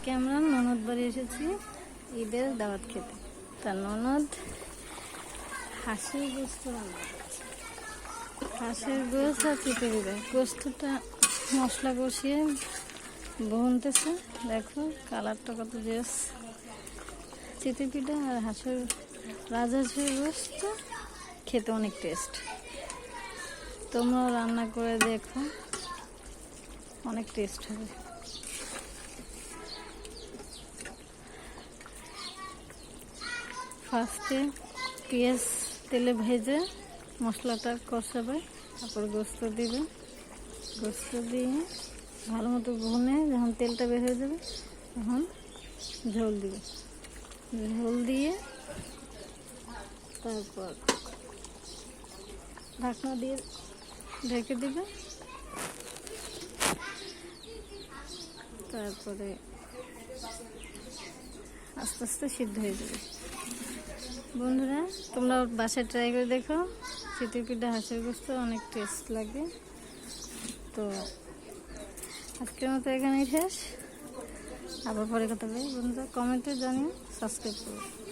আজকে আমরা ননদ বাড়ি এসেছি ঈদের দাওয়াত খেতে। তার ননদ হাঁসের গোস্ত রান্না করছে। হাঁসের গোস্ত আর চিতই দেয়। গোস্তটা মশলা কষিয়ে ভুনতেছে। দেখো কালারটা কত জেস। চিতই পিঠা আর রাজহাঁসের গোস্ত খেতে অনেক টেস্ট। তোমরাও রান্না করে দেখো, অনেক টেস্ট হবে। ফার্স্টে পেঁয়াজ তেলে ভেজে মশলাটা কষাবে, তারপর গোস্ত দিবে। গোস্ত দিয়ে ভালো মতো ভুনে যখন তেলটা বের হয়ে যাবে তখন ঝোল দিবে। ঝোল দিয়ে তারপর ঢাকনা দিয়ে ঢেকে দিবে। তারপরে আস্তে আস্তে সিদ্ধ হয়ে যাবে। বন্ধুরা, তোমরা বাসায় ট্রাই করে দেখো। চিতই পিঠা হাঁসের গোস্ত অনেক টেস্ট লাগে। তো আজকের মতো এখানেই শেষ। আবার পরে কথা বলি। বন্ধুরা কমেন্টে জানিও, সাবস্ক্রাইব করো।